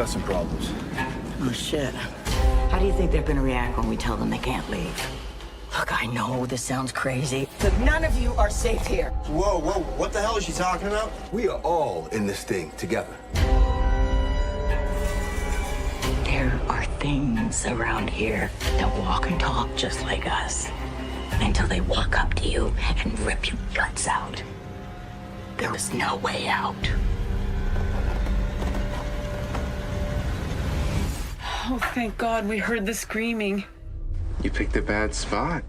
got some problems. Oh, shit. How do you think they're gonna react when we tell them they can't leave? Look, I know this sounds crazy, but none of you are safe here. Whoa, what the hell is she talking about? We are all in this thing together. There are things around here that walk and talk just like us until they walk up to you and rip your guts out. There is no way out. Oh, thank God we heard the screaming. You picked a bad spot.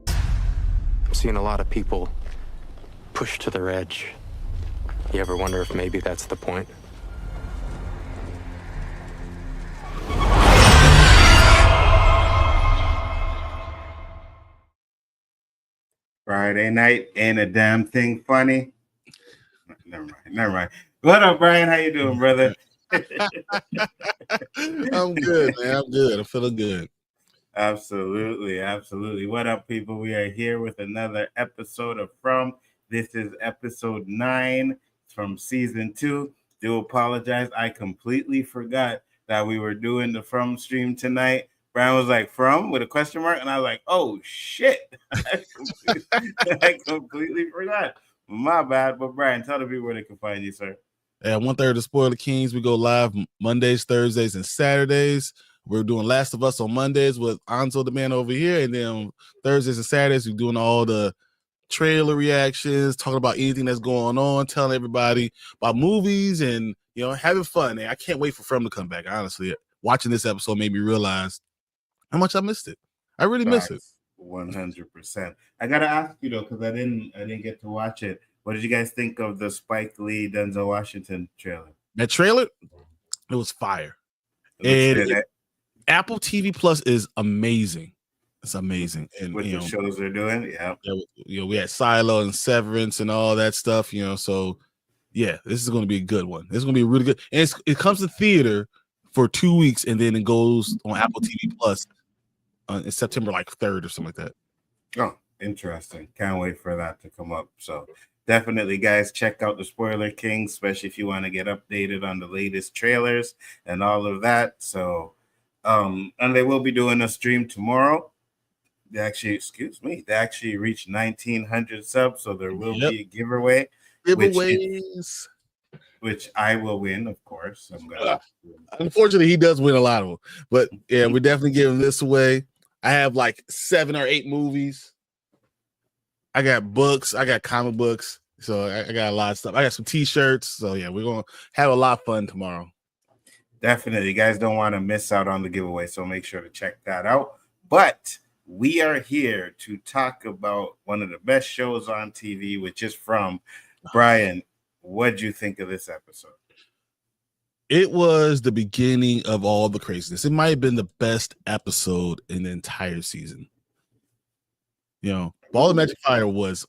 I'm seeing a lot of people pushed to their edge. You ever wonder if maybe that's the point? Friday night ain't a damn thing funny. Never mind. What up, Brian? How you doing, brother? I'm good, man. I'm good. I'm feeling good. Absolutely. What up, people? We are here with another episode of From. This is episode 9 from season 2. Do apologize. I completely forgot that we were doing the From stream tonight. Brian was like, "From?" with a question mark. And I was like, "Oh, shit." I completely forgot. My bad. But Brian, tell the people where they can find you, sir. At 1:30 of Spoiler Kings, we go live Mondays, Thursdays, and Saturdays. We're doing Last of Us on Mondays with Nzo the man over here. And then Thursdays and Saturdays, we're doing all the trailer reactions, talking about anything that's going on, telling everybody about movies and, having fun. And I can't wait for From to come back, honestly. Watching this episode made me realize how much I missed it. I really miss it. 100%. I gotta ask you though, because I didn't get to watch it. What did you guys think of the Spike Lee Denzel Washington trailer? That trailer, it was fire. Apple TV Plus is amazing. It's amazing. And what the shows they're doing, we had Silo and Severance and all that stuff. So yeah, this is going to be a good one. This is going to be really good. And it comes to theater for 2 weeks, and then it goes on Apple TV Plus in September 3rd or something like that. Oh, interesting. Can't wait for that to come up. So definitely, guys, check out the Spoiler King, especially if you want to get updated on the latest trailers and all of that. So, and they will be doing a stream tomorrow. They actually reached 1,900 subs, so there will be a giveaway. Giveaways. Which I will win, of course. Unfortunately, he does win a lot of them. But yeah, we're definitely giving this away. I have 7 or 8 movies. I got books. I got comic books. So I got a lot of stuff. I got some t-shirts. So yeah, we're going to have a lot of fun tomorrow. Definitely. You guys don't want to miss out on the giveaway. So make sure to check that out. But we are here to talk about one of the best shows on TV, which is From. Brian, what'd you think of this episode? It was the beginning of all the craziness. It might have been the best episode in the entire season. Ball of Magic Fire was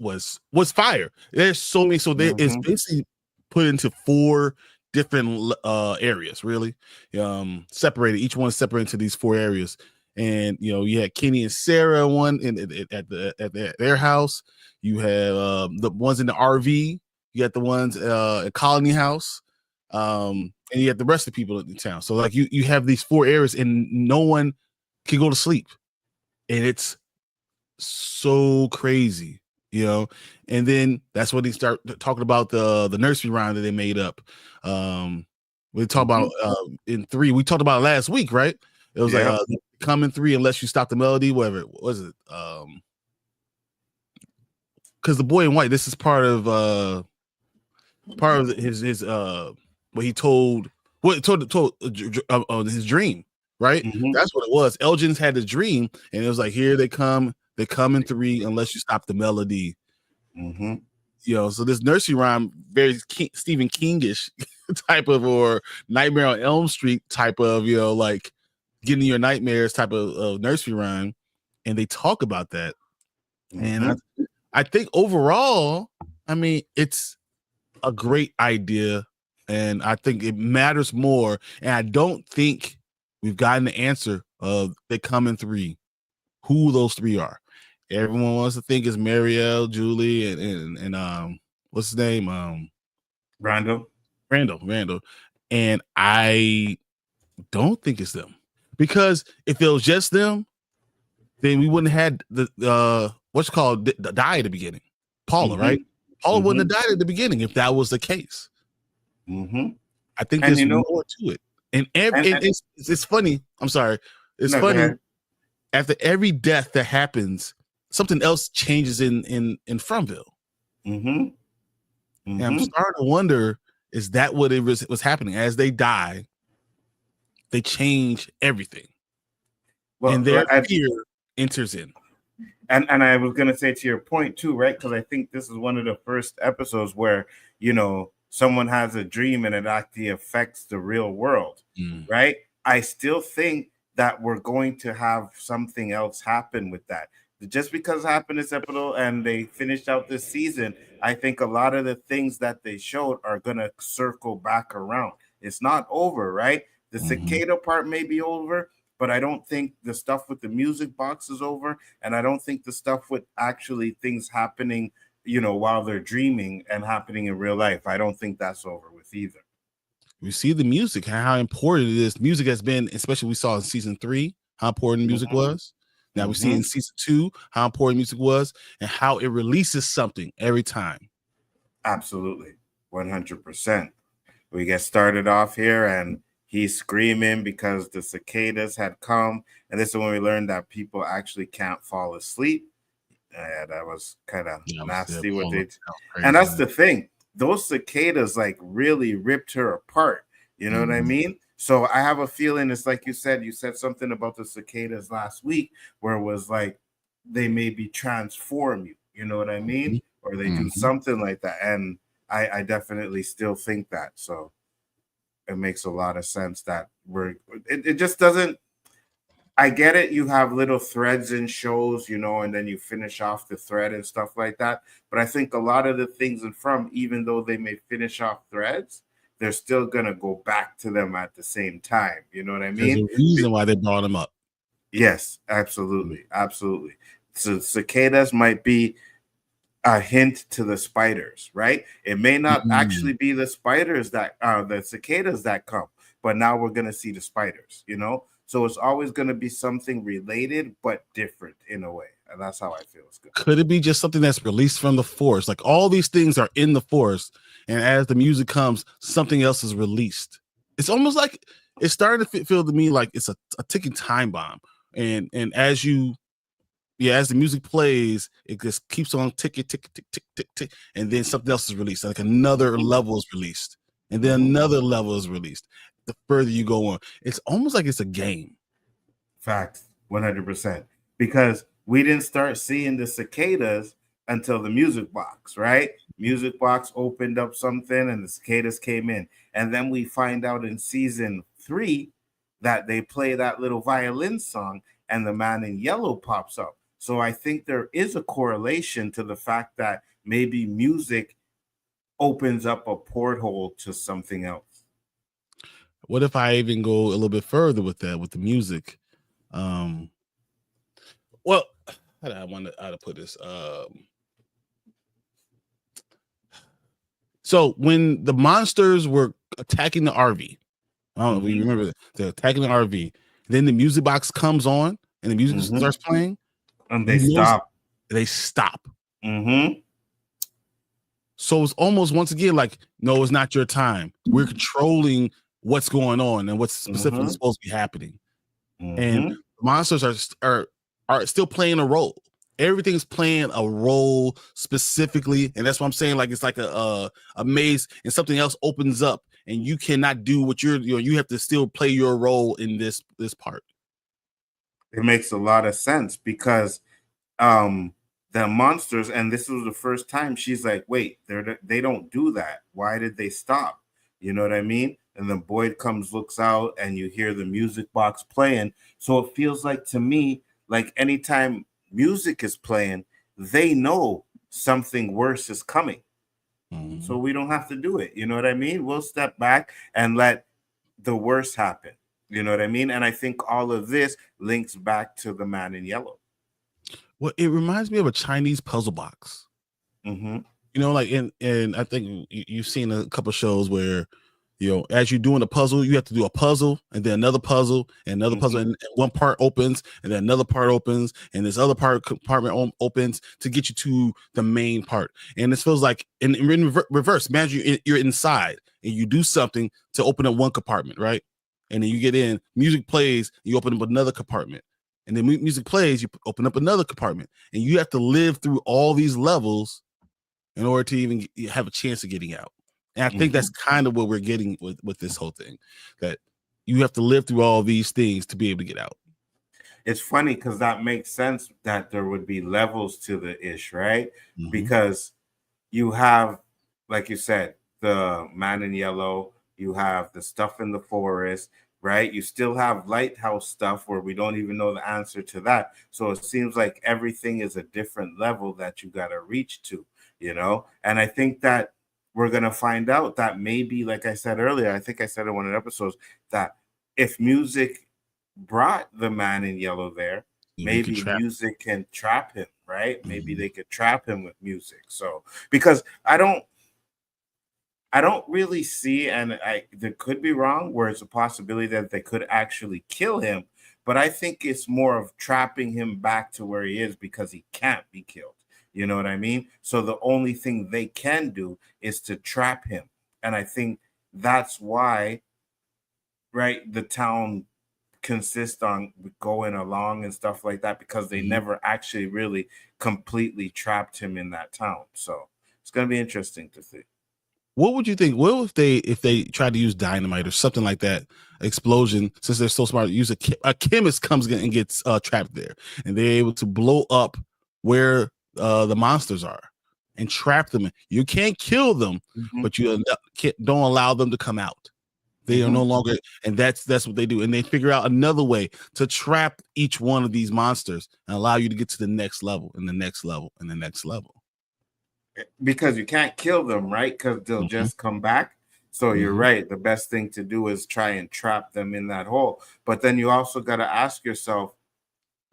fire. There's so many. So it's basically put into 4 different areas, really. Separated. Each one separated into these 4 areas. And you had Kenny and Sarah one at their house. You have the ones in the RV. You got the ones at Colony House. And you have the rest of the people in town. So you have these 4 areas, and no one can go to sleep. And it's so crazy, and then that's when they start talking about the nursery rhyme that they made up. We talked about in 3. We talked about it last week, right? It was come in 3 unless you stop the melody, whatever it was. It because the boy in white, this is part of his what he told his dream, right? That's what it was. Elgin's had his dream, and it was here they come in 3 unless you stop the melody. So this nursery rhyme, very Stephen Kingish type of, or Nightmare on Elm Street type of, getting your nightmares type of nursery rhyme, and they talk about that. And I think overall, it's a great idea, and I think it matters more. And I don't think we've gotten the answer of they come in 3, who those 3 are. Everyone wants to think it's Marielle, Julie, and what's his name? Randall. Randall. And I don't think it's them, because if it was just them, then we wouldn't have had the what's called the die at the beginning. Paula, right? Paula wouldn't have died at the beginning if that was the case. I think there's more to it. And it's funny. I'm sorry. It's funny. After every death that happens, something else changes in Fromville. And I'm starting to wonder, is that what it was happening? As they die, they change everything. Well, and their fear enters in. And I was going to say to your point too, right? Because I think this is one of the first episodes where, you know, someone has a dream and it actually affects the real world, right? I still think that we're going to have something else happen with that. Just because it happened this episode and they finished out this season, I think a lot of the things that they showed are going to circle back around. It's not over, right? The cicada part may be over, but I don't think the stuff with the music box is over. And I don't think the stuff with actually things happening, you know, while they're dreaming and happening in real life, I don't think that's over with either. We see the music, how important it is. Music has been, especially we saw in season 3, how important music was. Now we see in season 2 how important music was and how it releases something every time. Absolutely. 100%. We get started off here and he's screaming because the cicadas had come. And this is when we learned that people actually can't fall asleep. That was kind of nasty what they did. And that's the thing. Those cicadas like really ripped her apart. You know what I mean? So I have a feeling it's like you said something about the cicadas last week where it was like they maybe transform you. You know what I mean? Or they do something like that. And I definitely still think that. So it makes a lot of sense that it just doesn't. I get it. You have little threads in shows, you know, and then you finish off the thread and stuff like that. But I think a lot of the things in From, even though they may finish off threads, they're still going to go back to them at the same time. You know what I mean? There's a reason why they brought them up. Yes, absolutely. Absolutely. So cicadas might be a hint to the spiders, right? It may not actually be the spiders that the cicadas that come, but now we're going to see the spiders, you know? So it's always going to be something related, but different in a way. And that's how I feel it's good. Could it be just something that's released from the forest? Like all these things are in the forest, and as the music comes, something else is released. It's almost like it's starting to feel to me like it's a ticking time bomb. And as the music plays, it just keeps on ticking, tick, tick, tick, tick, tick, and then something else is released. Like another level is released, and then another level is released. The further you go on, it's almost like it's a game. Facts, 100%. Because we didn't start seeing the cicadas until the music box, right? Music box opened up something and the cicadas came in. And then we find out in season 3 that they play that little violin song and the man in yellow pops up. So I think there is a correlation to the fact that maybe music opens up a porthole to something else. What if I even go a little bit further with that, with the music? Well, how do I want to put this? So when the monsters were attacking the RV, I don't know if you remember that. They're attacking the RV. Then the music box comes on and the music starts playing. And they stop. They stop. So it's almost once again like, no, it's not your time. We're controlling what's going on and what's specifically supposed to be happening. And monsters are still playing a role. Everything's playing a role specifically, and that's what I'm saying. Like it's like a maze, and something else opens up, and you cannot do what you have to still play your role in this part. It makes a lot of sense because the monsters, and this was the first time she's like, wait, they don't do that. Why did they stop? You know what I mean? And then Boyd comes, looks out, and you hear the music box playing. So it feels like to me, like anytime music is playing, they know something worse is coming. So we don't have to do it. You know what I mean? We'll step back and let the worst happen. You know what I mean? And I think all of this links back to the man in yellow. Well, it reminds me of a Chinese puzzle box. You know, like and I think you've seen a couple shows where You know, as you're doing a puzzle, you have to do a puzzle and then another puzzle and another puzzle, and one part opens and then another part opens and this other compartment opens to get you to the main part. And this feels like in reverse. Imagine you're inside and you do something to open up one compartment, right? And then you get in, music plays, you open up another compartment. And then music plays, you open up another compartment. And you have to live through all these levels in order to even have a chance of getting out. And I think that's kind of what we're getting with this whole thing, that you have to live through all these things to be able to get out. It's funny because that makes sense that there would be levels to the ish, right? Because you have, like you said, the man in yellow, you have the stuff in the forest, right? You still have lighthouse stuff where we don't even know the answer to that. So it seems like everything is a different level that you got to reach to, you know? And I think that we're going to find out that maybe, like I said earlier, I think I said in one of the episodes, that if music brought the man in yellow there, maybe music can trap him, right? Maybe they could trap him with music. So, because I don't really see, and there could be wrong, where it's a possibility that they could actually kill him, but I think it's more of trapping him back to where he is because he can't be killed. You know what I mean? So the only thing they can do is to trap him. And I think that's why, right, the town consists on going along and stuff like that, because they never actually really completely trapped him in that town. So it's going to be interesting to see. What would you think? What if they tried to use dynamite or something like that, explosion, since they're so smart, use a chemist comes in and gets trapped there, and they're able to blow up where the monsters are and trap them. You can't kill them, but you don't allow them to come out. They are no longer, and that's what they do. And they figure out another way to trap each one of these monsters and allow you to get to the next level and the next level and the next level. Because you can't kill them, right? Because they'll just come back. So you're right. The best thing to do is try and trap them in that hole. But then you also got to ask yourself,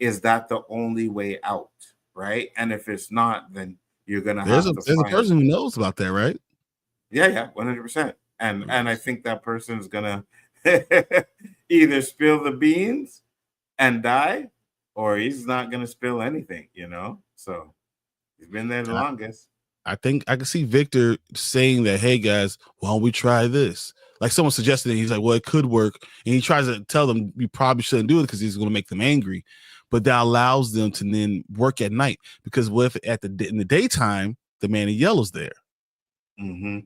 is that the only way out? Right? And if it's not, then you're gonna have to there's a person who knows about that, right? Yeah, 100%. And I think that person is gonna either spill the beans and die, or he's not gonna spill anything, you know. So he's been there the longest. I think I can see Victor saying that, hey guys, why don't we try this? Like someone suggested it, he's like, well, it could work. And he tries to tell them you probably shouldn't do it because he's going to make them angry. But that allows them to then work at night, because what if in the daytime, the man in yellow's there? The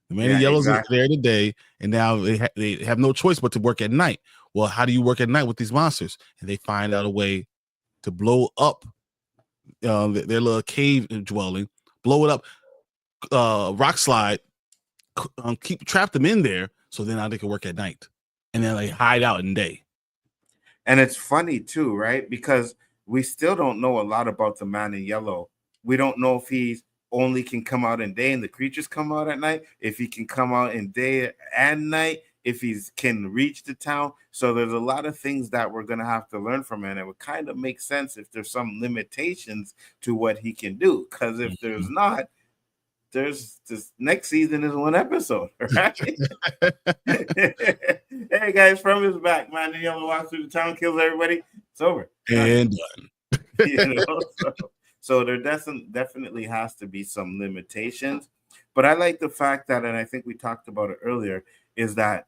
man in yellow's there today, and now they have no choice but to work at night. Well, how do you work at night with these monsters? And they find out a way to blow up their little cave dwelling, blow it up, rock slide, trap them in there, so then now they can work at night, and then they hide out in day. And it's funny too, right? Because we still don't know a lot about the man in yellow. We don't know if he's only can come out in day and the creatures come out at night, if he can come out in day and night, if he can reach the town. So there's a lot of things that we're going to have to learn from him. And it would kind of make sense if there's some limitations to what he can do. Because if there's not, there's this next season is one episode, right? Hey guys, from his back, man, the yellow walks through the town, kills everybody. It's over and done. You know, so there definitely has to be some limitations. But I like the fact that, and I think we talked about it earlier, is that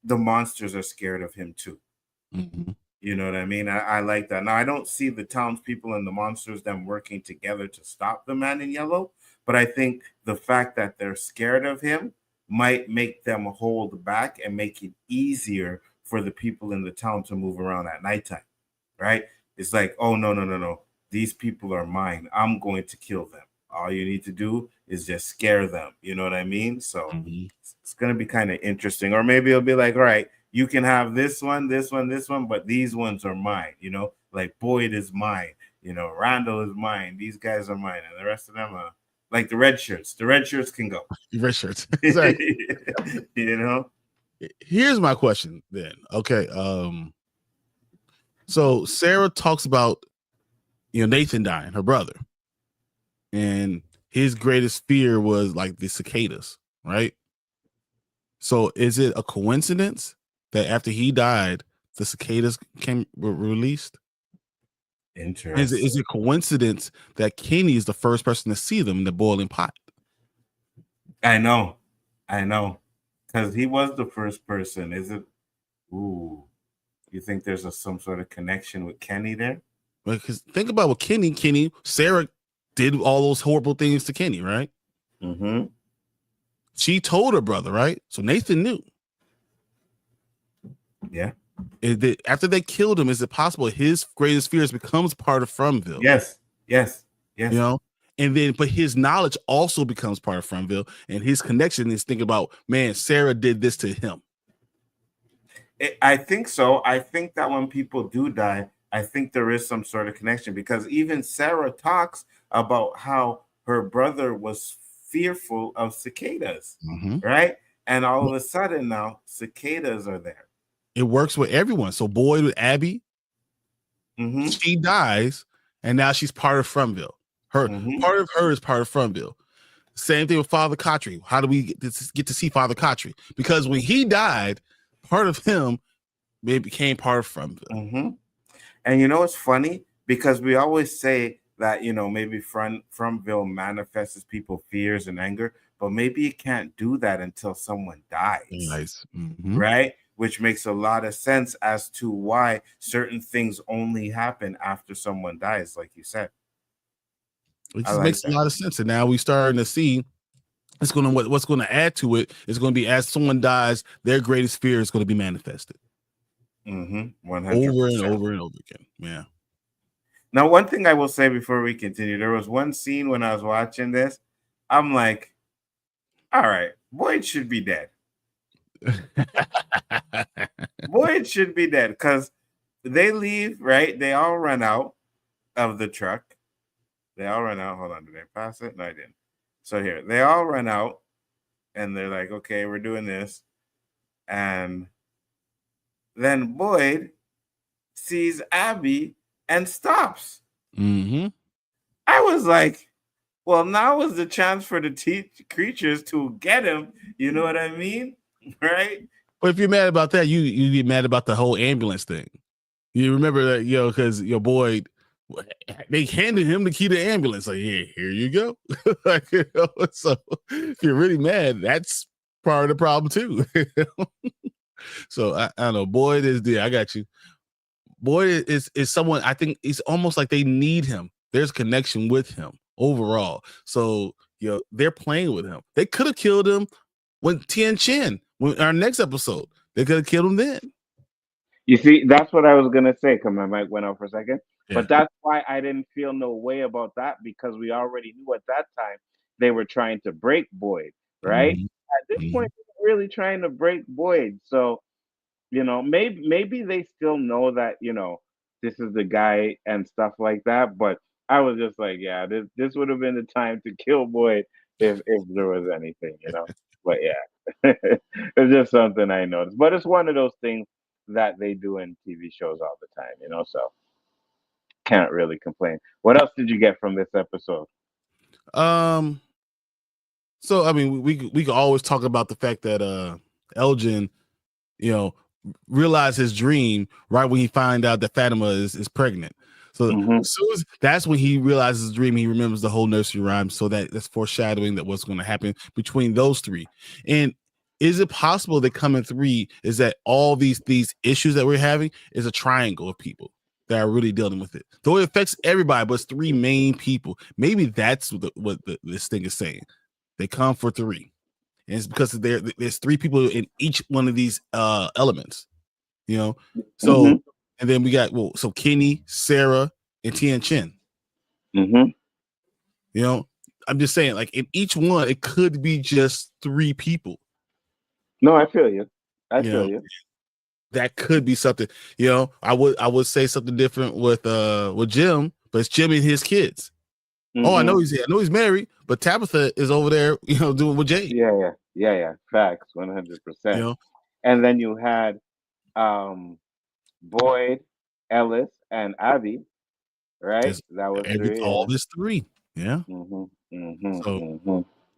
the monsters are scared of him too. You know what I mean? I like that. Now I don't see the townspeople and the monsters them working together to stop the man in yellow. But I think the fact that they're scared of him might make them hold back and make it easier for the people in the town to move around at nighttime, right? It's like, oh, no. These people are mine. I'm going to kill them. All you need to do is just scare them. You know what I mean? So it's going to be kind of interesting. Or maybe it'll be like, all right, you can have this one, but these ones are mine. You know, like Boyd is mine. You know, Randall is mine. These guys are mine. And the rest of them are like the red shirts. The red shirts can go. Red shirts. Exactly. You know? Here's my question then. Okay. So Sarah talks about, Nathan dying, her brother. And his greatest fear was like the cicadas, right? So is it a coincidence that after he died, the cicadas were released? Interesting. Is it a coincidence that Kenny is the first person to see them in the boiling pot? I know, because he was the first person. Is it? Ooh, you think there's some sort of connection with Kenny there? Because think about what Kenny, Sarah did all those horrible things to Kenny, right? Mm-hmm. She told her brother, right? So Nathan knew. Yeah. After they killed him, is it possible his greatest fears becomes part of Fromville? Yes. You know, and then but his knowledge also becomes part of Fromville, and his connection is thinking about, man, Sarah did this to him. I think so. I think that when people do die, I think there is some sort of connection, because even Sarah talks about how her brother was fearful of cicadas, right? And all of a sudden now cicadas are there. It works with everyone. So Boyd with Abby, she dies, and now she's part of Fromville. Part of her is part of Fromville. Same thing with Father Kotri. How do we get to see Father Kotri? Because when he died, part of him became part of Fromville. And you know, it's funny because we always say that, you know, maybe Fromville manifests people's fears and anger, but maybe it can't do that until someone dies. Nice. Right? Which makes a lot of sense as to why certain things only happen after someone dies, like you said. It just makes a lot of sense. And now we're starting to see what's going to add to it is going to be, as someone dies, their greatest fear is going to be manifested. 100%. Over and over and over again. Yeah. Now, one thing I will say before we continue, there was one scene when I was watching this. I'm like, all right, Boyd should be dead. Boyd should be dead, because they leave, right? They all run out of the truck. They all run out. Hold on, did I pass it? No, I didn't. So here, they all run out, and they're like, okay, we're doing this. And then Boyd sees Abby and stops. I was like, well, now is the chance for the creatures to get him. You know what I mean? Right? But if you're mad about that, you get mad about the whole ambulance thing. You remember that, because your boy, they handed him the key to the ambulance. Like, here you go. Like, so if you're really mad, that's part of the problem too. So I don't know. Boyd is there. I got you. Boyd is someone, I think it's almost like they need him. There's connection with him overall. So, they're playing with him. They could have killed him when Tien Chin, when our next episode, they could have killed him then. You see, that's what I was going to say, because my mic went out for a second. Yeah. But that's why I didn't feel no way about that, because we already knew at that time they were trying to break Boyd, right? At this point, they're really trying to break Boyd. So, maybe they still know that, this is the guy and stuff like that. But I was just like, yeah, this would have been the time to kill Boyd if there was anything, But yeah, it's just something I noticed. But it's one of those things that they do in TV shows all the time, so can't really complain. What else did you get from this episode? So I mean, we can always talk about the fact that Elgin, realized his dream right when he find out that Fatima is pregnant. So as soon as that's when he realizes his dream, he remembers the whole nursery rhyme. So that's foreshadowing that what's going to happen between those three. And is it possible that coming three is that all these issues that we're having is a triangle of people that are really dealing with it? Though it affects everybody, but it's three main people. Maybe that's what this thing is saying. They come for three. And it's because there's three people in each one of these elements, So, and then we got, so Kenny, Sarah, and Tien Chin. I'm just saying, like, in each one, it could be just three people. No, I feel you. I feel you. That could be something. I would say something different with Jim, but it's Jim and his kids. Oh, I know he's married, but Tabitha is over there, doing with Jade. Yeah. Facts, 100%. And then you had Boyd, Ellis, and Abby, right? That was three. All this three. Yeah.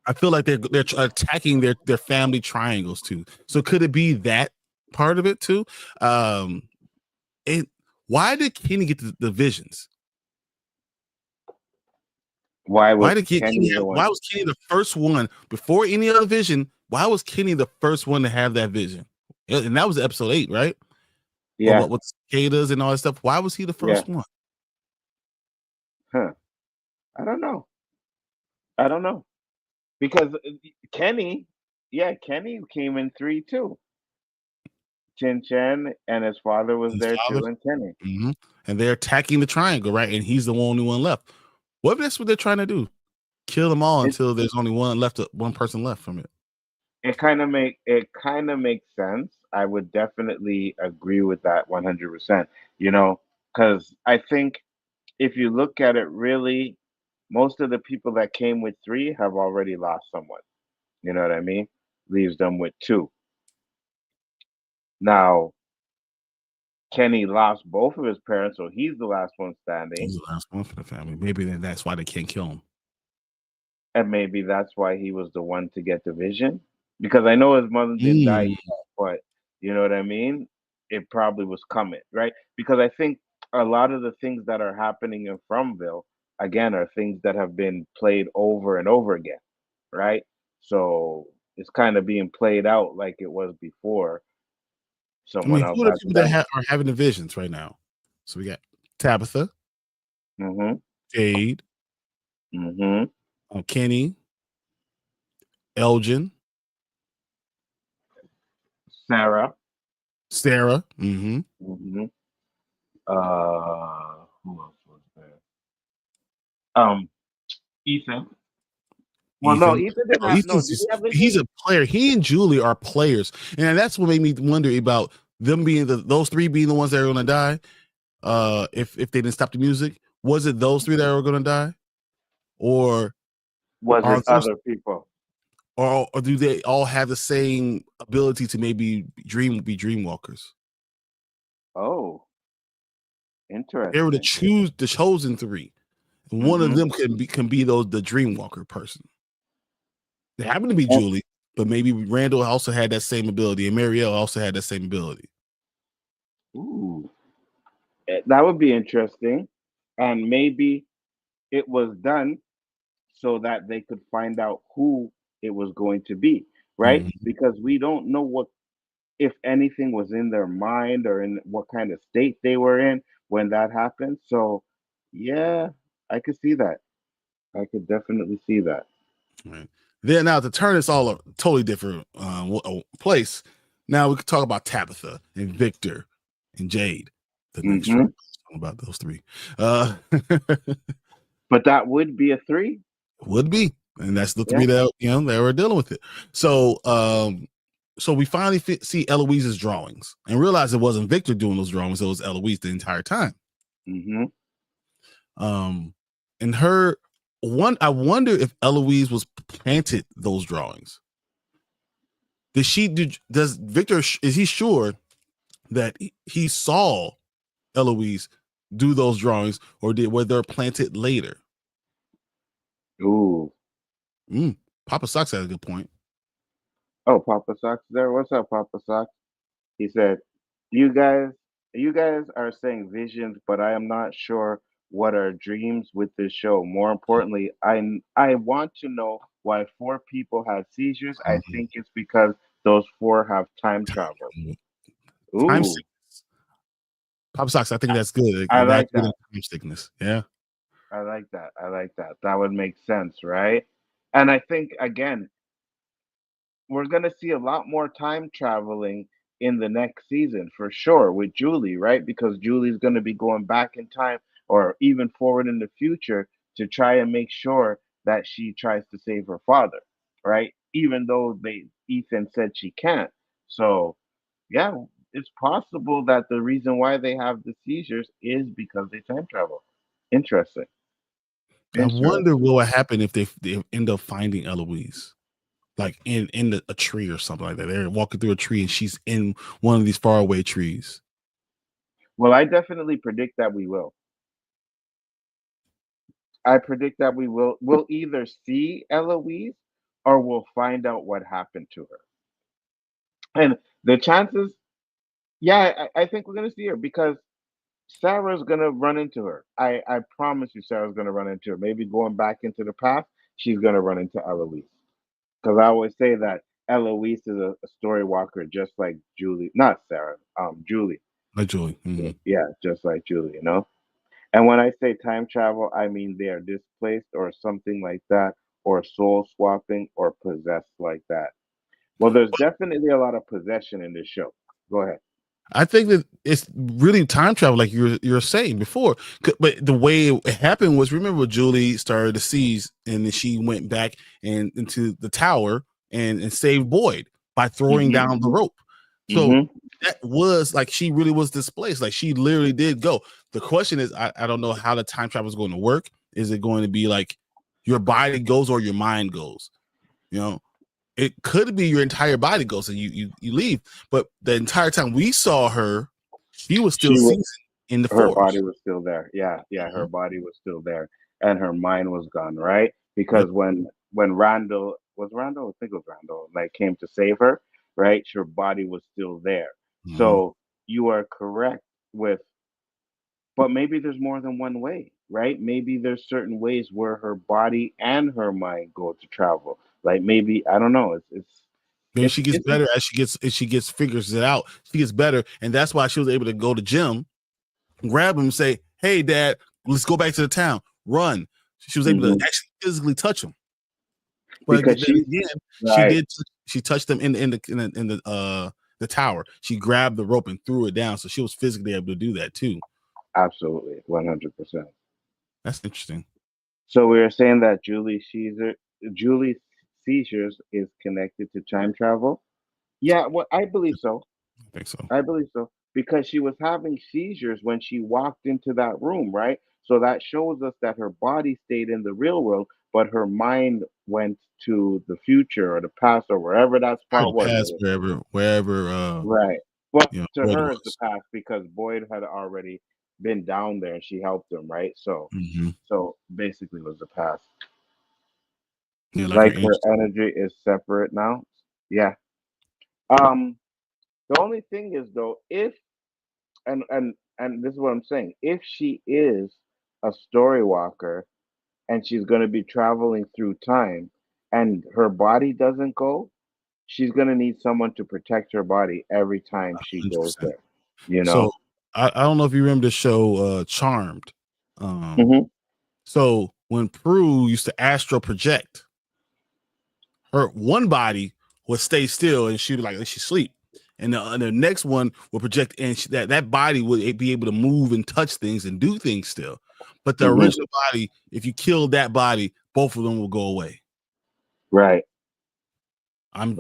I feel like they're attacking their family triangles too. So could it be that part of it too? Why did Kenny get the visions? Why was Kenny why was Kenny the first one before any other vision? Why was Kenny the first one to have that vision? And that was episode 8, right? Yeah. With cicadas and all that stuff. Why was he the first one? Huh. I don't know. Because Kenny came in 3 too. Chin Chen and his father was there too, and Kenny. Mm-hmm. And they're attacking the triangle, right? And he's the only one left. What if that's what they're trying to do? Kill them all until there's only one person left from it. It kind of makes sense. I would definitely agree with that 100%. Because I think if you look at it really, most of the people that came with 3 have already lost someone. You know what I mean? Leaves them with 2. Now, Kenny lost both of his parents, so he's the last one standing. He's the last one for the family. Maybe that's why they can't kill him. And maybe that's why he was the one to get the vision. Because I know his mother didn't die yet, but you know what I mean? It probably was coming, right? Because I think a lot of the things that are happening in Fromville, again, are things that have been played over and over again, right? So it's kind of being played out like it was before. Someone else who are the people that are having the visions right now? So we got Tabitha, Jade, Kenny, Elgin, Sarah. Mm-hmm. Who else was there? Ethan. Well, no, Ethan didn't have. No, did he have he's a player. He and Julie are players, and that's what made me wonder about them being those 3 being the ones that are going to die. If they didn't stop the music, was it those 3 that were going to die, or was it other people? Or do they all have the same ability to maybe be dreamwalkers? Oh, interesting. They were the chosen 3. One of them can be the dreamwalker person. They happen to be Julie, but maybe Randall also had that same ability, and Marielle also had that same ability. Ooh, that would be interesting, and maybe it was done so that they could find out who it was going to be, right? Because we don't know what, if anything, was in their mind or in what kind of state they were in when that happened. So, yeah, I could see that. I could definitely see that. Right. Then now to turn this all a totally different place. Now we could talk about Tabitha and Victor and Jade. The next show about those 3. But that would be a 3. Would be, and that's the 3 that they were dealing with it. So so we finally see Eloise's drawings and realize it wasn't Victor doing those drawings; it was Eloise the entire time. And her I wonder if Eloise was planted those drawings. Does Victor, is he sure that he saw Eloise do those drawings, or were they planted later? Ooh. Papa Socks had a good point. Oh, Papa Socks there. What's up, Papa Socks? He said, you guys are saying visions, but I am not sure what are dreams with this show. More importantly, I want to know why 4 people had seizures. I think it's because those 4 have time travel. Ooh. Time sickness. Papa Socks, I think that's good. I like that. Time sickness. Yeah. I like that. That would make sense, right? And I think, again, we're going to see a lot more time traveling in the next season for sure with Julie, right? Because Julie's going to be going back in time or even forward in the future to try and make sure that she tries to save her father, right? Even though Ethan said she can't. So, yeah, it's possible that the reason why they have the seizures is because they time travel. Interesting. I wonder what would happen if they end up finding Eloise, like in a tree or something like that. They're walking through a tree and she's in one of these faraway trees. Well, I definitely predict that we will. I predict that we will. We'll either see Eloise or we'll find out what happened to her. And the chances, yeah, I think we're gonna see her because Sarah's gonna run into her. I promise you, Sarah's gonna run into her. Maybe going back into the past, she's gonna run into Eloise. Because I always say that Eloise is a story walker, just like Julie, not Sarah, Julie. Like Julie. Mm-hmm. Yeah, just like Julie, you know. And when I say time travel, I mean they are displaced or something like that, or soul swapping or possessed like that. Well, there's definitely a lot of possession in this show. Go ahead. I think that it's really time travel, like you're saying before. But the way it happened was, remember, Julie started to seize, and then she went back and into the tower and saved Boyd by throwing down the rope. So that was like she really was displaced. Like she literally did go. The question is, I don't know how the time travel is going to work. Is it going to be like your body goes or your mind goes? You know, it could be your entire body goes and you leave. But the entire time we saw her, she was still seasoned in the her forge. body was still there. Yeah, her body was still there, and her mind was gone. Right, because when Randall I think it was Randall, like came to save her. Right, her body was still there. So you are correct with, but maybe there's more than one way, right? Maybe there's certain ways where her body and her mind go to travel. Like maybe I don't know. Maybe she gets better as she gets figures it out. She gets better, and that's why she was able to go to Jim, grab him, and say, "Hey, Dad, let's go back to the town. Run." She was able to actually physically touch him. But because she touched them in the tower. She grabbed the rope and threw it down, so she was physically able to do that too. Absolutely, 100%. That's interesting. So we are saying that Julie's seizures is connected to time travel. Yeah, well, I believe so. I think so. I believe so because she was having seizures when she walked into that room, right? So that shows us that her body stayed in the real world, but her mind went to the future or the past or wherever that spot was. Past, wherever. Right. Well, to Boyd her, it's the was. past because Boyd had already been down there and she helped him, right? So, so basically, it was the past. Yeah, Like her energy is separate now. Yeah. The only thing is though, if and this is what I'm saying, if she is a story walker and she's going to be traveling through time and her body doesn't go, she's going to need someone to protect her body every time she 100%. goes there, you know. So I don't know if you remember the show Charmed. So when Prue used to astral project, her one body would stay still and she would like she sleep, and the next one will project, and that body would be able to move and touch things and do things still. But the original body, if you kill that body, both of them will go away. Right. I'm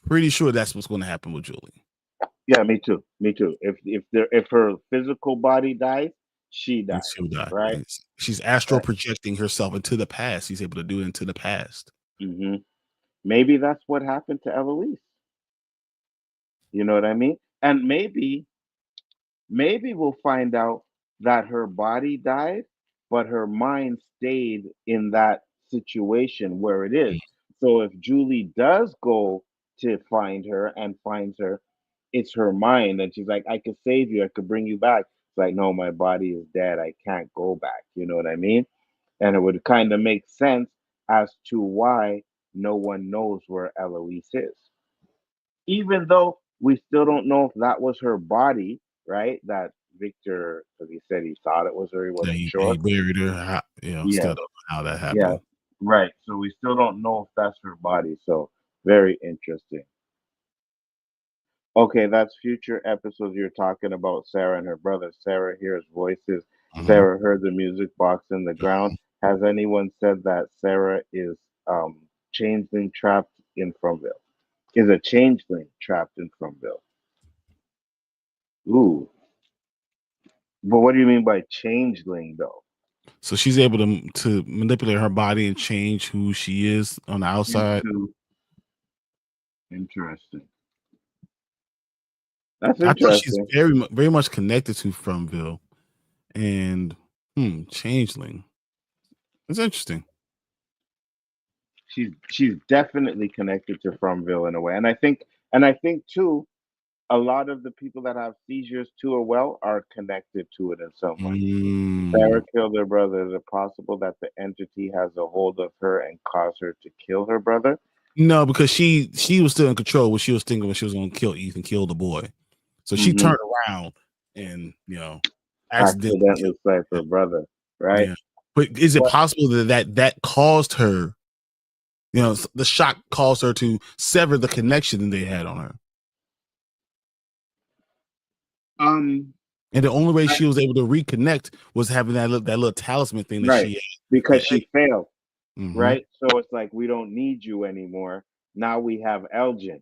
pretty sure that's what's going to happen with Julie. Yeah, me too. Me too. If her physical body dies, she dies. She'll die. Right. She's astral projecting herself into the past. She's able to do it into the past. Maybe that's what happened to Eloise. You know what I mean? And maybe we'll find out that her body died, but her mind stayed in that situation where it is. So if Julie does go to find her and finds her, it's her mind, and she's like, "I could save you. I could bring you back." It's like, "No, my body is dead. I can't go back." You know what I mean? And it would kind of make sense as to why no one knows where Eloise is, even though we still don't know if that was her body, right? That Victor, because he said he thought it was her, he wasn't sure. He buried her. Still don't know how that happened. Yeah, right. So we still don't know if that's her body. So very interesting. Okay, that's future episodes. You're talking about Sarah and her brother. Sarah hears voices. Sarah heard the music box in the ground. Has anyone said that Sarah is changeling trapped in Fromville? Is a changeling trapped in Fromville? Ooh. But what do you mean by changeling, though? So she's able to manipulate her body and change who she is on the outside. Interesting. That's interesting. I thought she's very much connected to Fromville and changeling. It's interesting. she's definitely connected to Fromville in a way, and I think too, a lot of the people that have seizures too, or well, are connected to it in some way. Sarah killed her brother. Is it possible that the entity has a hold of her and cause her to kill her brother? No, because she was still in control what she was thinking when she was going to kill Ethan, kill the boy. So she turned around and Accidentally slayed her brother, right? Yeah. But is it possible that caused her, the shock caused her to sever the connection they had on her? And the only way she was able to reconnect was having that little talisman thing that she had. Because she failed, right? So it's like, we don't need you anymore. Now we have Elgin,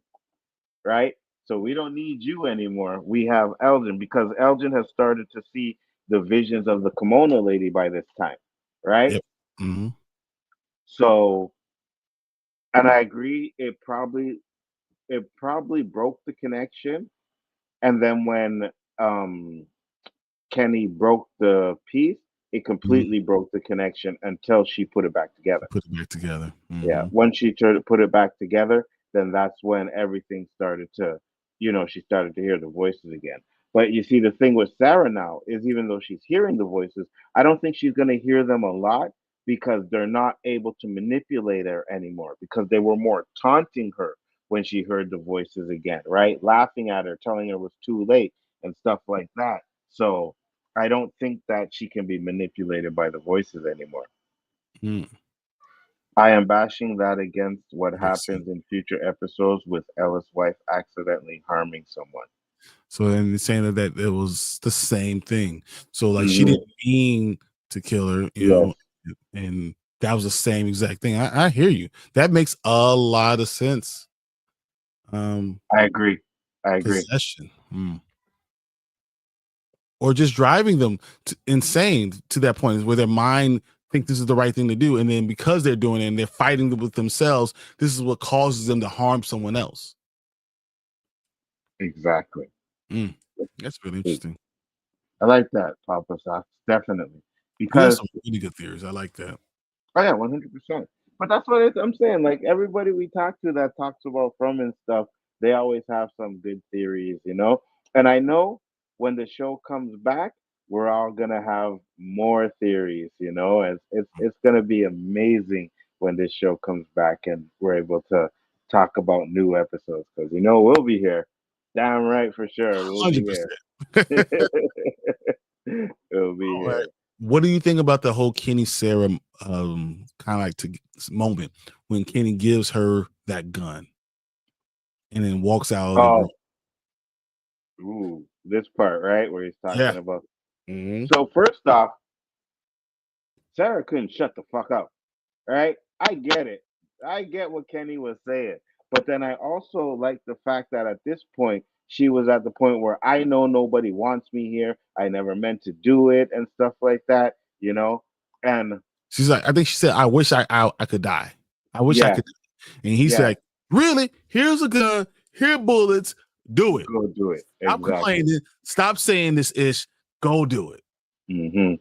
right? So we don't need you anymore. We have Elgin, because Elgin has started to see the visions of the kimono lady by this time, right? Yep. Mm-hmm. So, and I agree, it probably broke the connection. And then when Kenny broke the piece, it completely broke the connection until she put it back together. Put it back together. Mm-hmm. Yeah. Once she put it back together, then that's when everything started to, she started to hear the voices again. But you see, the thing with Sarah now is, even though she's hearing the voices, I don't think she's going to hear them a lot, because they're not able to manipulate her anymore, because they were more taunting her when she heard the voices again, right? Laughing at her, telling her it was too late and stuff like that. So I don't think that she can be manipulated by the voices anymore. I am bashing that against what happens in future episodes with Ella's wife accidentally harming someone. So then it's saying that it was the same thing. So like she didn't mean to kill her, know, and that was the same exact thing. I hear you. That makes a lot of sense. I agree. Possession. Or just driving them insane to that point where their mind think this is the right thing to do, and then because they're doing it and they're fighting with themselves, this is what causes them to harm someone else. Exactly. That's really interesting. I like that, Papa Sox, definitely. Because you have some really good theories. I like that. Oh yeah, 100%. But that's what I'm saying. Like, everybody we talk to that talks about From and stuff, they always have some good theories, And I know when the show comes back, we're all gonna have more theories, It's gonna be amazing when this show comes back and we're able to talk about new episodes, because we'll be here. Damn right, for sure, we'll 100%. Be here. We'll be here. What do you think about the whole Kenny Sarah kind of like moment when Kenny gives her that gun and then walks out of the room? Ooh, this part, right, where he's talking about. So first off, Sarah couldn't shut the fuck up, right? I get it. I get what Kenny was saying. But then I also like the fact that at this point, she was at the point where, I know nobody wants me here. I never meant to do it and stuff like that, And she's like, I think she said, I wish I could die. I wish I could. And he said, really? Here's a gun. Here are bullets. Do it. Go do it. Stop complaining. Stop saying this ish. Go do it. Do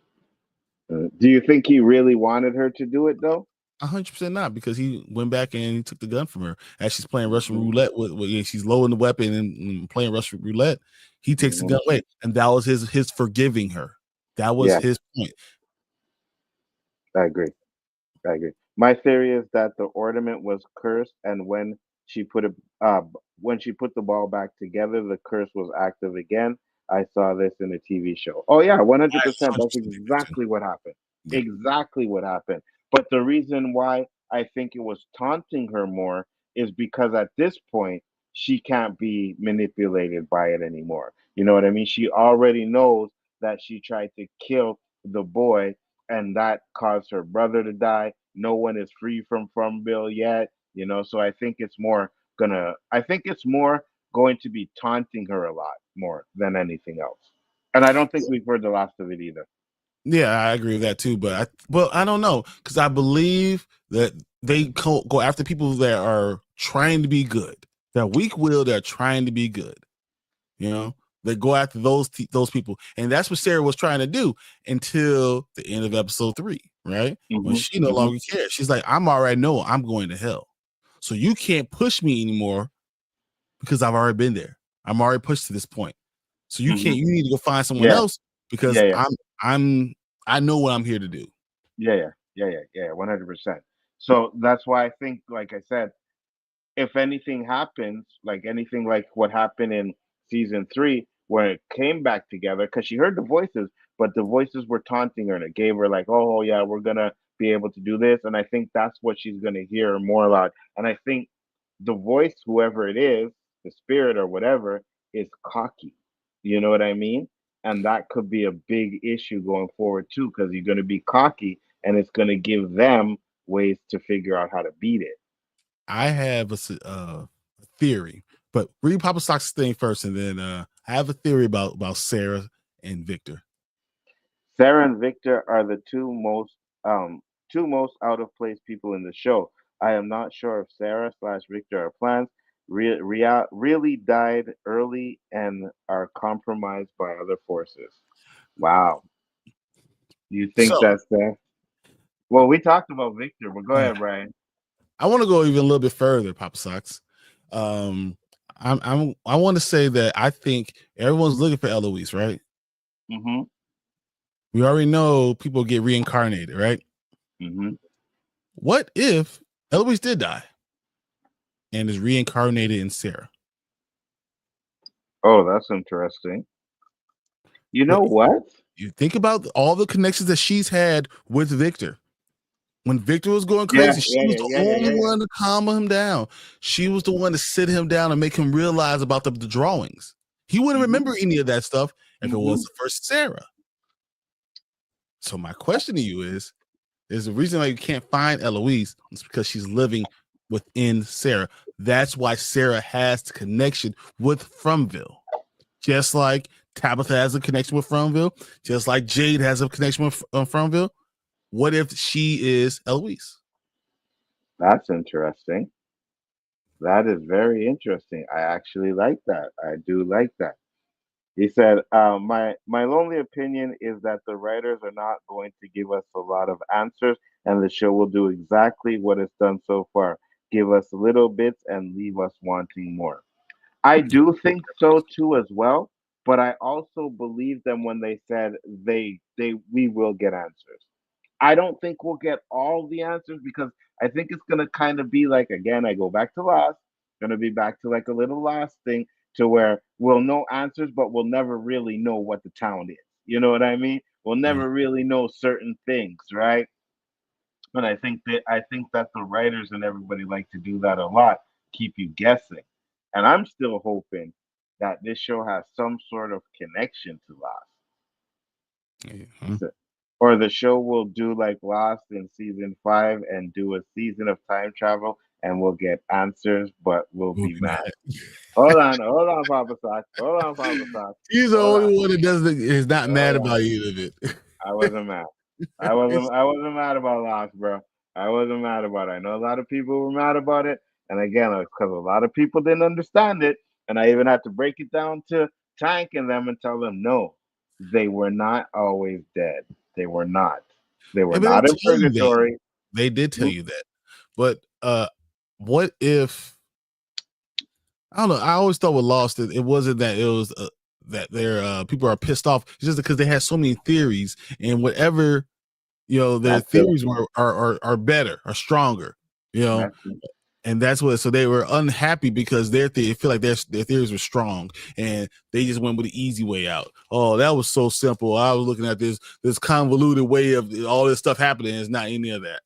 you think he really wanted her to do it, though? 100% not, because he went back and he took the gun from her as she's playing Russian roulette. She's lowering the weapon and playing Russian roulette. He takes the gun away, and that was his forgiving her. That was his point. I agree. My theory is that the ornament was cursed, and when she put the ball back together, the curse was active again. I saw this in a TV show. Oh yeah, 100%. That's exactly what happened. Yeah. Exactly what happened. But the reason why I think it was taunting her more is because at this point, she can't be manipulated by it anymore. You know what I mean? She already knows that she tried to kill the boy, and that caused her brother to die. No one is free from Bill yet, so I think it's more going to be taunting her a lot more than anything else. And I don't think we've heard the last of it either. Yeah, I agree with that too, but I don't know, because I believe that they go after people that are trying to be good. They're weak-willed. They're trying to be good. They go after those people, and that's what Sarah was trying to do until the end of episode 3. right? When Mhm, she no mhm. longer cares. She's like, I'm already know I'm going to hell. So you can't push me anymore because I've already been there. I'm already pushed to this point. So you Mhm. can't, you need to go find someone Yeah, else because yeah, yeah, I know what I'm here to do. yeah, 100%. So that's why I think, like I said, if anything happens, like anything like what happened in season 3, where it came back together, because she heard the voices, but the voices were taunting her and it gave her like, oh yeah, we're gonna be able to do this, and I think that's what she's gonna hear more about. And I think the voice, whoever it is, the spirit or whatever, is cocky. You know what I mean? And that could be a big issue going forward too, because you're gonna be cocky, and it's gonna give them ways to figure out how to beat it. I have a theory, but read Papa Sock's thing first, and then I have a theory about Sarah and Victor. Sarah and Victor are the two most out of place people in the show. I am not sure if Sarah slash Victor are plants, really died early and are compromised by other forces. Wow. You think So that's that? Well, we talked about Victor, but go uh, ahead, Brian. I want to go even a little bit further, Papa Socks. Um, I want to say that I think everyone's looking for Eloise, right? Mm-hmm. We already know people get reincarnated, right? Mm-hmm. What if Eloise did die and is reincarnated in Sarah? Oh, that's interesting. You know But what? you think about all the connections that she's had with Victor. When Victor was going Yeah, crazy, she yeah, was yeah, the yeah, yeah, only yeah, yeah. one to calm him down. She was the one to sit him down and make him realize about the drawings. He wouldn't Mm-hmm. remember any of that stuff if it Mm-hmm. was for Sarah. So my question to you is the reason why you can't find Eloise is because she's living within Sarah. That's why Sarah has the connection with Fromville. Just like Tabitha has a connection with Fromville, just like Jade has a connection with Fromville. What if she is Eloise? That's interesting. That is very interesting. I actually like that. I do like that. He said, my lonely opinion is that the writers are not going to give us a lot of answers, and the show will do exactly what it's done so far, give us little bits and leave us wanting more. I do think so too as well, but I also believe them when they said they we will get answers. I don't think we'll get all the answers because I think it's gonna kind of be like, again, I go back to Lost, gonna be back to like a little Lost thing to where we'll know answers, but we'll never really know what the town is. You know what I mean? We'll Right. never really know certain things, right? And I think that the writers and everybody like to do that a lot, keep you guessing. And I'm still hoping that this show has some sort of connection to Lost. Yeah. So- or the show will do like Lost in season 5 and do a season of time travel and we'll get answers, but we'll We'll be be mad. mad. Hold on, Papa Sock. Hold on, Papa Sock. He's the Hold on, only one that doesn't is not hold mad on. about either of it. I wasn't mad. I wasn't mad about Lost, bro. I wasn't mad about it. I know a lot of people were mad about it, and again, it's because a lot of people didn't understand it, and I even had to break it down to Tank and them and tell them no, they were not always dead. They were not. They were Yeah, but they not in tell you that. purgatory. They did tell Mhm. you that. But what if I don't know? I always thought with Lost it wasn't that it was that their people are pissed off. It's just because they had so many theories and whatever their That's it. theories were are better, are stronger. You know, That's it. and that's what. So they were unhappy because they feel like their theories were strong, and they just went with the easy way out. Oh, that was so simple. I was looking at this convoluted way of all this stuff happening. It's not any of that.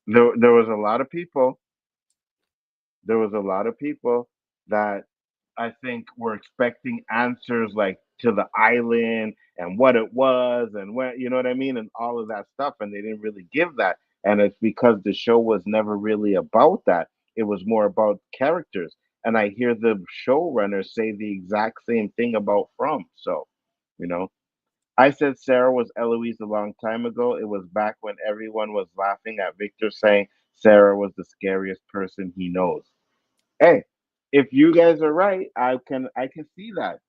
There was a lot of people. There was a lot of people that I think were expecting answers like to the island and what it was and where, you know what I mean, and all of that stuff, and they didn't really give that. And it's because the show was never really about that. It was more about characters. And I hear the showrunners say the exact same thing about From. So, you know, I said Sarah was Eloise a long time ago. It was back when everyone was laughing at Victor saying Sarah was the scariest person he knows. Hey, if you guys are right, I can see that.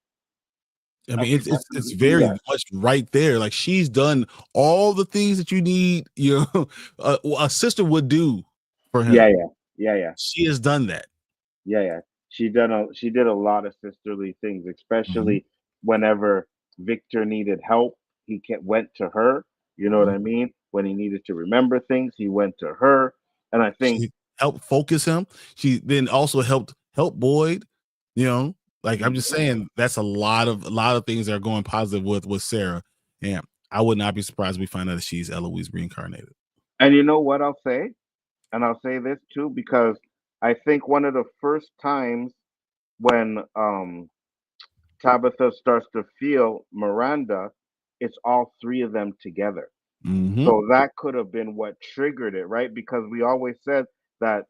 I mean, could it's definitely see very that. much right there. Like she's done all the things that you need, a sister would do for him. Yeah. She has done that. Yeah. She did a lot of sisterly things, Mhm, especially whenever Victor needed help, went to her. You know what mhm. I mean? When he needed to remember things, he went to her. And I think, She helped focus him. She then also help Boyd. You know, like I'm just Mhm. saying, that's a lot of things that are going positive with Sarah, and I would not be surprised if we find out that she's Eloise reincarnated. And you know what I'll say? And I'll say this too, because I think one of the first times when Tabitha starts to feel Miranda, it's all three of them together. Hmm. So that could have been what triggered it, right? Because we always said that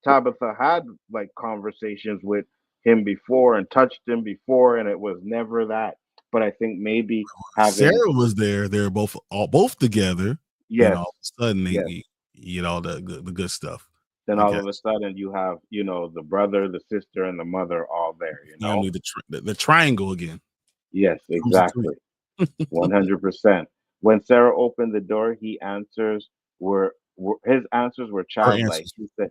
Tabitha had like conversations with him before and touched him before, and it was never that. But I think maybe having Sarah was there. They're both together, and yes, all of a sudden yes, you get all the good stuff. then I all of a guess sudden you have the brother, the sister, and the mother all there. family, the triangle again Yes, comes to exactly. 100%. When Sarah opened the door, his answers were her childlike. answers. He said,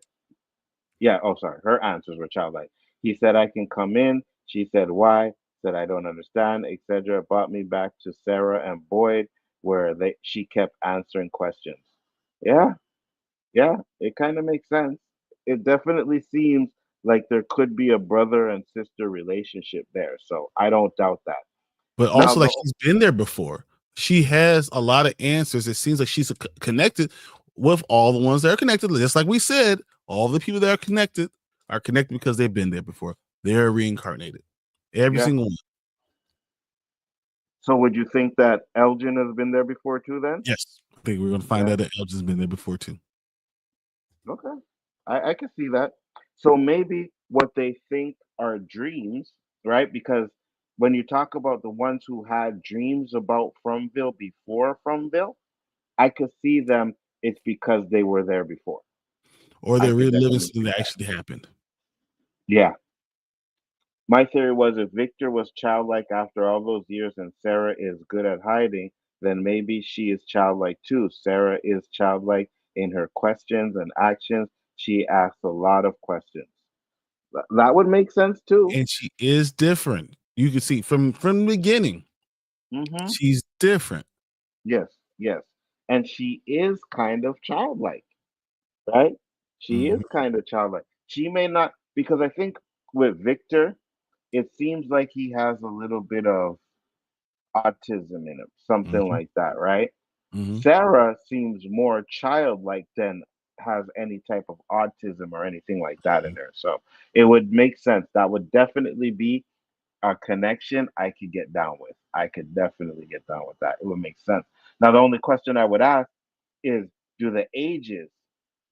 "Yeah, oh sorry, her answers were childlike." He said, "I can come in." She said, "Why?" Said, "I don't understand," etc. Brought me back to Sarah and Boyd, where she kept answering questions. Yeah, yeah, it kind of makes sense. It definitely seems like there could be a brother and sister relationship there. So I don't doubt that. But Now also, like, the she's been there before. She has a lot of answers. It seems like she's connected with all the ones that are connected. Just like we said, all the people that are connected because they've been there before. They're reincarnated. Every yeah. single one. So would you think that Elgin has been there before too then? Yes. I think we're gonna find Yeah. out that Elgin's been there before too. Okay. I can see that. So maybe what they think are dreams, right? Because when you talk about the ones who had dreams about Fromville before Fromville, I could see them. It's because they were there before. Or I they're could reliving definitely something see that that. actually happened. Yeah. My theory was if Victor was childlike after all those years and Sarah is good at hiding, then maybe she is childlike too. Sarah is childlike in her questions and actions. She asks a lot of questions. That would make sense too. And she is different. You can see from the beginning, Hmm. she's different. Yes, yes. And she is kind of childlike, right? She is Mhm. kind of childlike. She may not, because I think with Victor, it seems like he has a little bit of autism in him, something Mhm. like that, right? Mhm. Sarah seems more childlike than has any type of autism or anything like that in Mhm. her. So it would make sense. That would definitely be a connection I could get down with. I could definitely get down with that. It would make sense. Now, the only question I would ask is, do the ages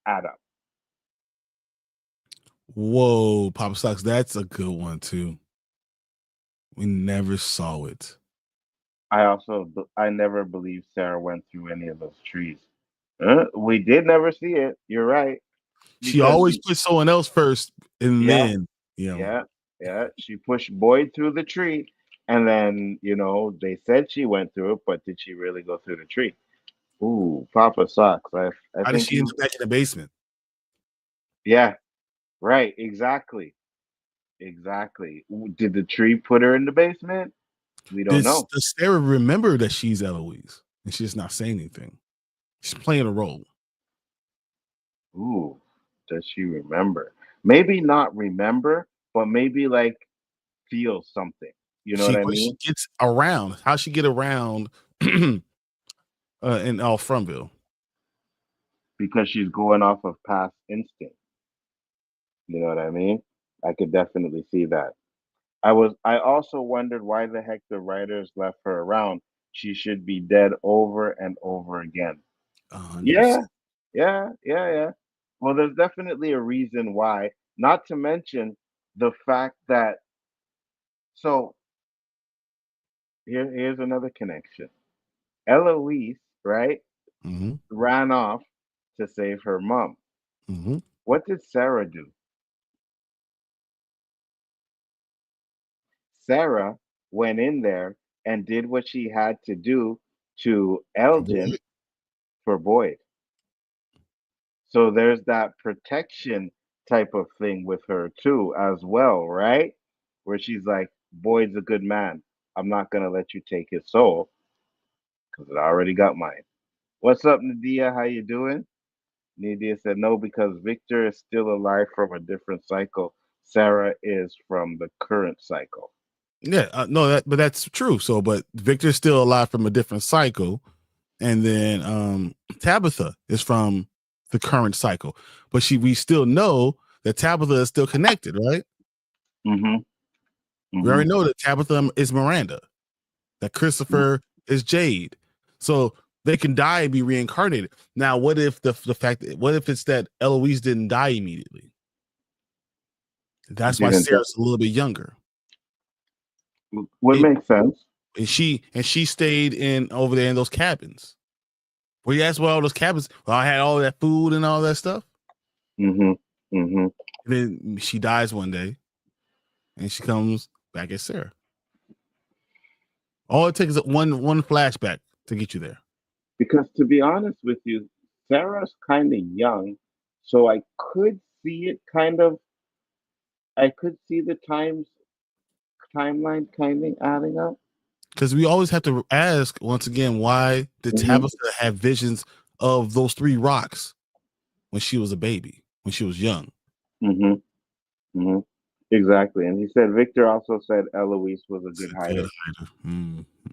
add up? Whoa, Papa Socks, that's a good one too. We never saw it. I never believed Sarah went through any of those trees. We did never see it. You're right. She Because always puts someone else first, and yeah, then yeah, yeah. She pushed Boyd through the tree, and then they said she went through it, but did she really go through the tree? Ooh, Papa sucks. I how did think she end you. up back in the basement? Yeah, right. Exactly. Exactly. Did the tree put her in the basement? We don't know. Does Sarah remember that she's Eloise and she's not saying anything? She's playing a role. Ooh, does she remember? Maybe not remember, but maybe like feel something. You know what I But she mean? gets around. How she get around in Fromville? Because she's going off of past instinct. You know what I mean? I could definitely see that. I also wondered why the heck the writers left her around. She should be dead over and over again. Yeah, 100%. yeah. Well, there's definitely a reason why. Not to mention the fact that so here's another connection. Eloise, right, Hmm. ran off to save her mom. Hmm. What did Sarah do? Sarah went in there and did what she had to do to For Elgin Boyd. for Boyd. So there's that protection type of thing with her too, as well, right? Where she's like, Boyd's a good man. I'm not gonna let you take his soul because it already got mine. What's up, Nadia? How you doing? Nadia said no because Victor is still alive from a different cycle. Sarah is from the current cycle. Yeah, no, but that's true. So, but Victor's still alive from a different cycle, and then Tabitha is from the current cycle. But we still know that Tabitha is still connected, right? Mm-hmm. We already know that Tabitha is Miranda, that Christopher is Jade. So they can die and be reincarnated. Now, what if what if it's that Eloise didn't die immediately? That's why Sarah's a little bit younger. Would make sense. And she stayed in over there in those cabins. Well, you asked where all those cabins. Well, I had all that food and all that stuff. Mm-hmm. Mm-hmm. And then she dies one day, and she comes back as Sarah. All it takes is one flashback to get you there. Because to be honest with you, Sarah's kind of young, so I could see it kind of. I could see the timeline kind of adding up. Because we always have to ask once again, why did Tabitha have visions of those 3 rocks when she was a baby, when she was young? Mm-hmm. Mm-hmm. Exactly. And he said Victor also said Eloise was a good hider.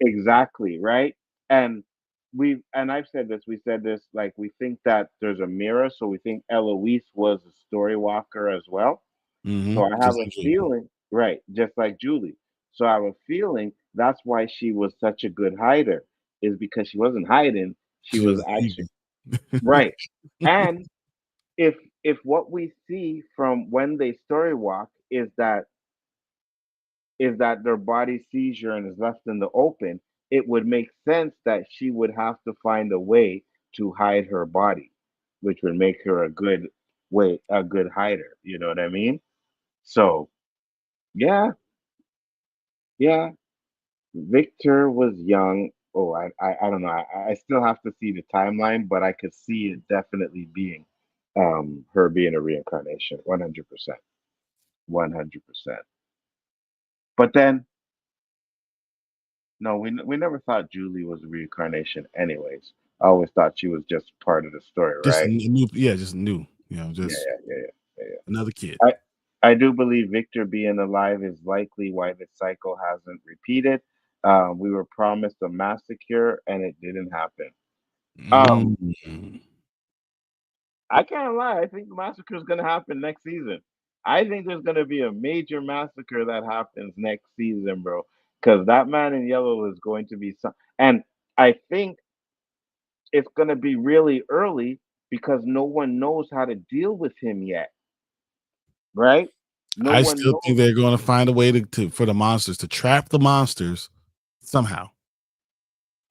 Exactly, right? And I've said this, we said this, like we think that there's a mirror, so we think Eloise was a story walker as well. So I have a feeling, right, just like Julie. So I have a feeling that's why she was such a good hider, is because she wasn't hiding, she was actually right. And if what we see from when they story walk is that their body seizure and is left in the open, it would make sense that she would have to find a way to hide her body, which would make her a good hider. You know what I mean? So yeah, yeah. Victor was young. Oh, I don't know. I still have to see the timeline, but I could see it definitely being her being a reincarnation, 100%. 100%. But then no, we never thought Julie was a reincarnation anyways. I always thought she was just part of the story, Just right? just new. You know, just yeah. another kid. I do believe Victor being alive is likely why the cycle hasn't repeated. We were promised a massacre and it didn't happen. I can't lie. I think the massacre is going to happen next season. I think there's going to be a major massacre that happens next season, bro. Because that man in yellow is going to be some, and I think it's going to be really early because no one knows how to deal with him yet, right? I still think they're going to find a way to for the monsters to trap the monsters somehow.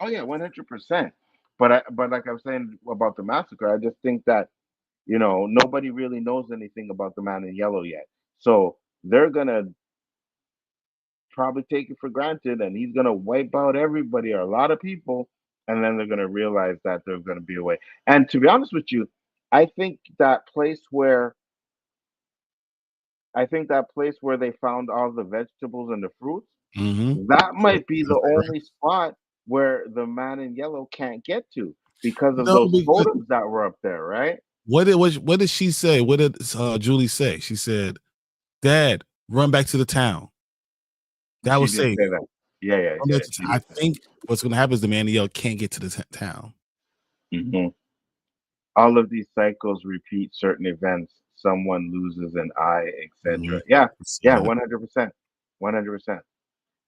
Oh yeah, 100%. But like I was saying about the massacre, I just think that nobody really knows anything about the man in yellow yet. So they're gonna probably take it for granted, and he's gonna wipe out everybody or a lot of people, and then they're gonna realize that there's gonna be a way. And to be honest with you, I think that place where they found all the vegetables and the fruits, that might be the only spot where the man in yellow can't get to because of those photos that were up there, right? What did she say? What did Julie say? She said, "Dad, run back to the town." That was safe. Yeah. I think what's going to happen is the man in yellow can't get to the town. Mm-hmm. All of these cycles repeat certain events. Someone loses an eye, etc. Yeah, 100%. 100%.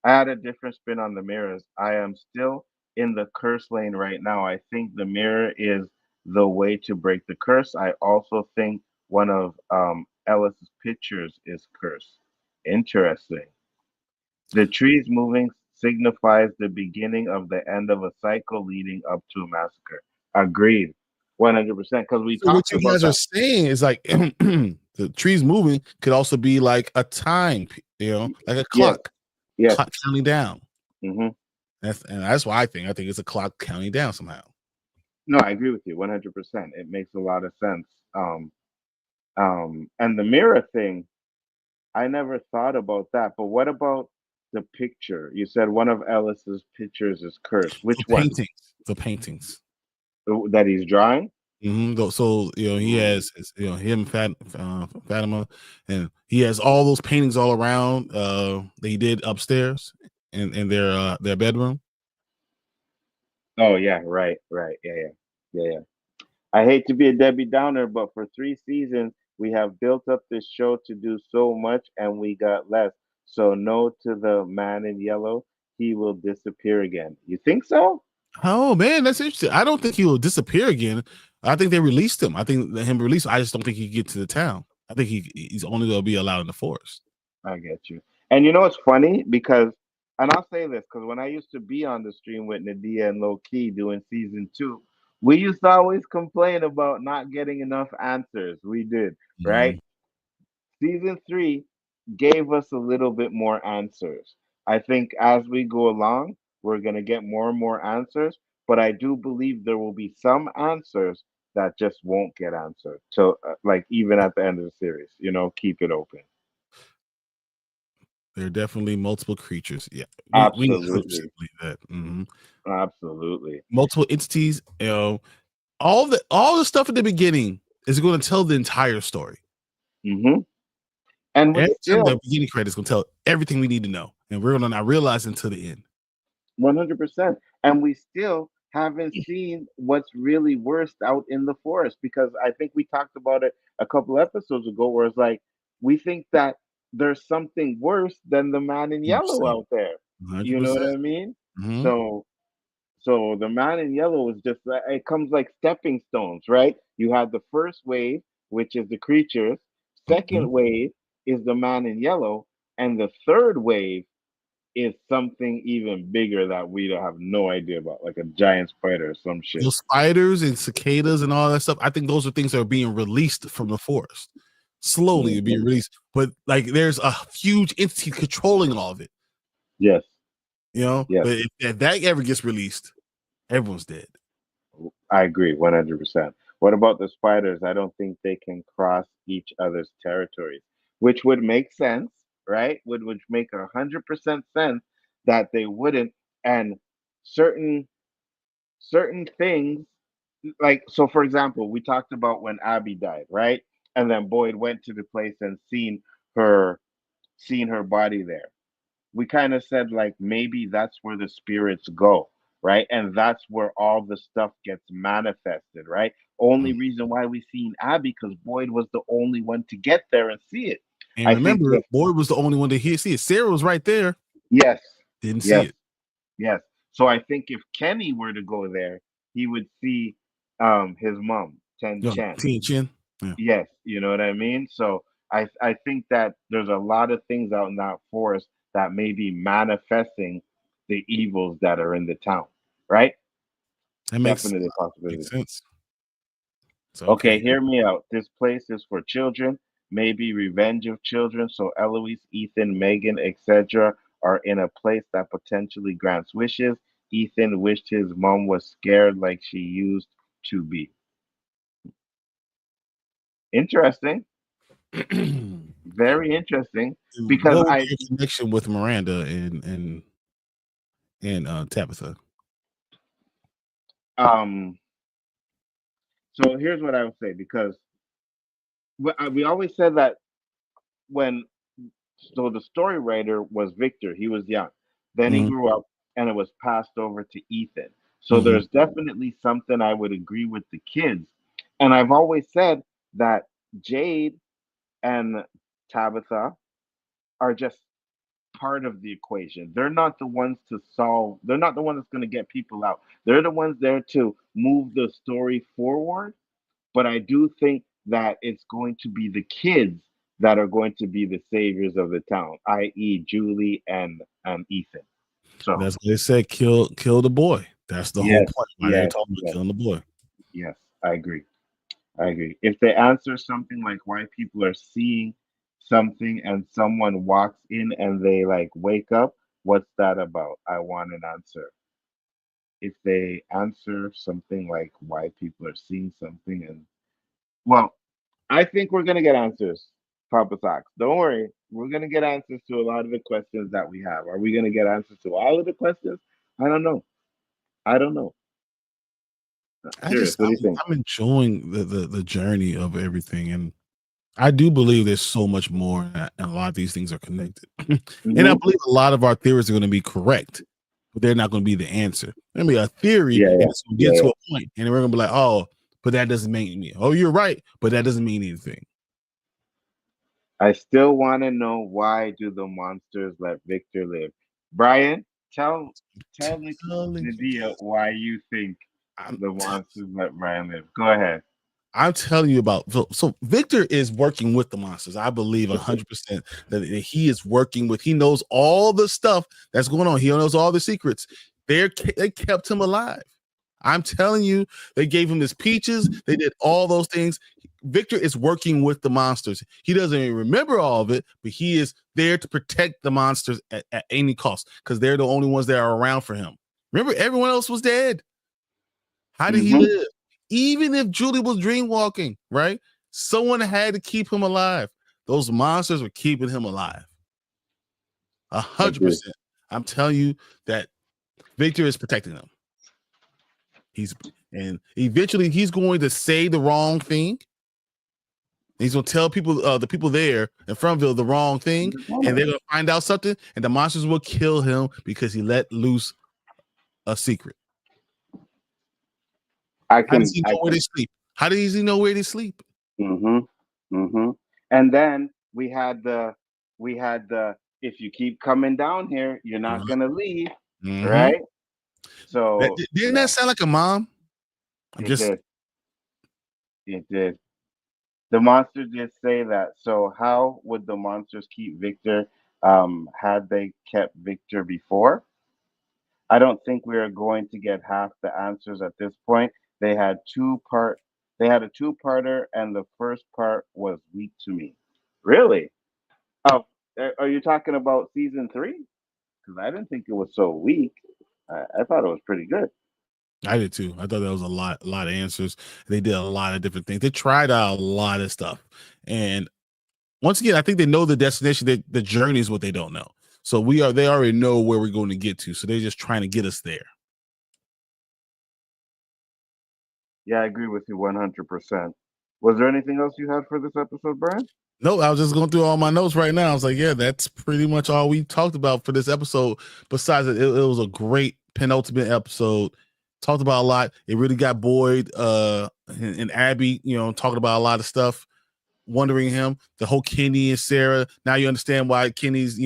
I had a different spin on the mirrors. I am still in the curse lane right now. I think the mirror is the way to break the curse. I also think one of Ellis's pictures is cursed. Interesting. The trees moving signifies the beginning of the end of a cycle leading up to a massacre. Agreed. 100%. Because we talked about what you guys are saying is like the trees moving could also be like a time, like a clock. clock counting down. Mm-hmm. That's why I think it's a clock counting down somehow. No, I agree with you 100%. It makes a lot of sense. And the mirror thing, I never thought about that. But what about the picture? You said one of Ellis's pictures is cursed. Which one? The paintings That he's drawing? So he has him, Fatima, and he has all those paintings all around that he did upstairs in their bedroom. Oh yeah, right. Yeah. I hate to be a Debbie Downer, but for 3 seasons we have built up this show to do so much, and we got less. So no to the man in yellow. He will disappear again. You think so? Oh man, that's interesting. I don't think he will disappear again. I think they released him. I think him released. I just don't think he can get to the town. I think he's only going to be allowed in the forest. I get you. And you know what's funny? Because, and I'll say this, because when I used to be on the stream with Nadia and LOWKEY doing season 2, we used to always complain about not getting enough answers. We did, right? Season 3 gave us a little bit more answers. I think as we go along, we're going to get more and more answers, but I do believe there will be some answers that just won't get answered. So, like, even at the end of the series, keep it open. There are definitely multiple creatures. Yeah, absolutely. We believe that. Absolutely. Multiple entities. All the stuff at the beginning is going to tell the entire story. And the beginning credits going to tell everything we need to know, and we're going to not realize until the end. 100%. And we still haven't seen what's really worst out in the forest, because I think we talked about it a couple episodes ago, where it's like we think that there's something worse than the man in yellow out there. 100%. You know what I mean? So the man in yellow is just, it comes like stepping stones, right? You have the first wave, which is the creatures. Second wave is the man in yellow, and the third wave is something even bigger that we don't have no idea about, like a giant spider or some shit. Those spiders and cicadas and all that stuff, I think those are things that are being released from the forest. Slowly being released. But like there's a huge entity controlling all of it. Yes. But if that ever gets released, everyone's dead. I agree 100%. What about the spiders? I don't think they can cross each other's territories, which would make sense, right? Would make 100% sense that they wouldn't. And certain things, like, so for example, we talked about when Abby died, right? And then Boyd went to the place and seen her body there. We kind of said, like, maybe that's where the spirits go, right? And that's where all the stuff gets manifested, right? Only reason why we seen Abby, because Boyd was the only one to get there and see it. And remember, Boyd was the only one to see it. Sarah was right there. Yes. Didn't see it. Yes. So I think if Kenny were to go there, he would see his mom, Chen. Yeah. Yes, you know what I mean? So I think that there's a lot of things out in that forest that may be manifesting the evils that are in the town, right? That makes definitely a possibility. Makes sense. Okay, hear me out. This place is for children, maybe revenge of children. So Eloise, Ethan, Megan, etc. are in a place that potentially grants wishes. Ethan wished his mom was scared like she used to be. Interesting. Very interesting. Because I connection with Miranda and Tabitha. So here's what I would say, because we always said that so the story writer was Victor. He was young. Then he grew up and it was passed over to Ethan. So there's definitely something I would agree with the kids. And I've always said that Jade and Tabitha are just part of the equation. They're not the ones to solve. They're not the ones that's going to get people out. They're the ones there to move the story forward. But I do think that it's going to be the kids that are going to be the saviors of the town, i.e., Julie and Ethan. So that's what they said. Kill the boy. That's the whole point. Why they're talking about killing the boy. Yes, I agree. If they answer something like why people are seeing something and someone walks in and they like wake up, What's that about? I want an answer. If they answer something like why people are seeing something, and well, I think we're gonna get answers, Papa Socks. Don't worry, we're gonna get answers to a lot of the questions that we have. Are we gonna get answers to all of the questions? I don't know. I don't know. Serious. What do you think? I'm enjoying the journey of everything, and I do believe there's so much more, and a lot of these things are connected. And I Hmm. believe a lot of our theories are going to be correct, but they're not going to be the answer. There'll be a theory, Yeah, and yeah, it's going to yeah, get to yeah. a point, and we're going to be like, oh, but that doesn't mean me. Oh, you're right, but that doesn't mean anything. I still want to know, why do the monsters let Victor live? Brian, tell Telling you. Nadia why you think I'm, the monsters let Brian live. Go ahead. I'm telling you about so Victor is working with the monsters. I believe 100% that he is working with. He knows all the stuff that's going on. He knows all the secrets. They kept him alive. I'm telling you, they gave him his peaches. They did all those things. Victor is working with the monsters. He doesn't even remember all of it, but he is there to protect the monsters at any cost because they're the only ones that are around for him. Remember, everyone else was dead. How did he Hmm. live? Even if Julie was dreamwalking, right? Someone had to keep him alive. Those monsters were keeping him alive. Agree. 100%. I'm telling you that Victor is protecting them. And eventually he's going to say the wrong thing. He's going to tell people, the people there in Frontville, the wrong thing, and they're going to find out something, and the monsters will kill him because he let loose a secret. How does he know where they sleep? How does he know where they sleep? Mm-hmm. Mm-hmm. And then we had the if you keep coming down here, you're not gonna leave, Mm-hmm. right? So Didn't yeah, that sound like a mom? I'm it just did. It did. The monster did say that. So how would the monsters keep Victor? Had they kept Victor before? I don't think we are going to get half the answers at this point. They had two part. They had a two-parter, and the first part was weak to me. Really? Oh, are you talking about season three? Because I didn't think it was so weak. I thought it was pretty good. I did too. I thought that was a lot of answers. They did a lot of different things. They tried out a lot of stuff. And once again, I think they know the destination. The journey is what they don't know. So they already know where we're going to get to. So they're just trying to get us there. Yeah, I agree with you 100%. Was there anything else you had for this episode, Brian? No, I was just going through all my notes right now. I was like, yeah, that's pretty much all we talked about for this episode. Besides it was a great penultimate episode. Talked about a lot. It really got Boyd and Abby, talking about a lot of stuff, wondering him. The whole Kenny and Sarah. Now you understand why Kenny's,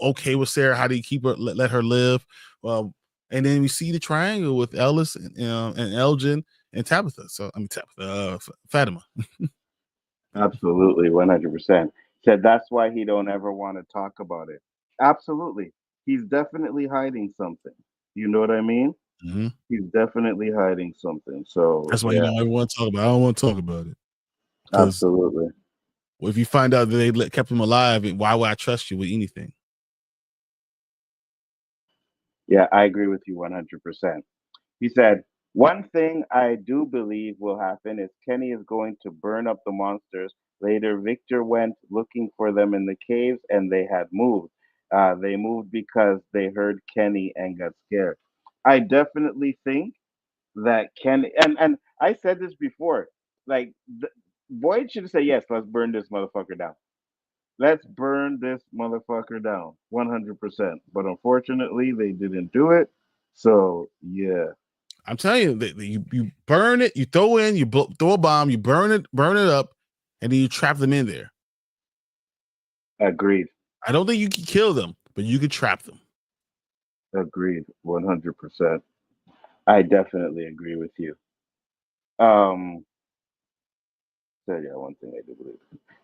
okay with Sarah. How do you keep her, let her live? And then we see the triangle with Ellis and Elgin and Tabitha. So I mean Tabitha, Fatima. Absolutely, 100%. Said that's why he don't ever want to talk about it. Absolutely. He's definitely hiding something. You know what I mean? Mm-hmm. He's definitely hiding something. So That's why yeah, I want to talk about it. I don't want to talk about it. Because absolutely. if you find out that they kept him alive, why would I trust you with anything? Yeah, I agree with you 100%. He said, one thing I do believe will happen is Kenny is going to burn up the monsters. Later, Victor went looking for them in the caves and they had moved. They moved because they heard Kenny and got scared. I definitely think that Kenny, and I said this before, like, Boyd should say, yes, let's burn this motherfucker down. Let's burn this motherfucker down 100%. But unfortunately, they didn't do it. So, yeah. I'm telling you, you burn it, you throw in, throw a bomb, you burn it up, and then you trap them in there. Agreed. I don't think you can kill them, but you could trap them. Agreed. 100%. I definitely agree with you. So yeah, one thing I do believe.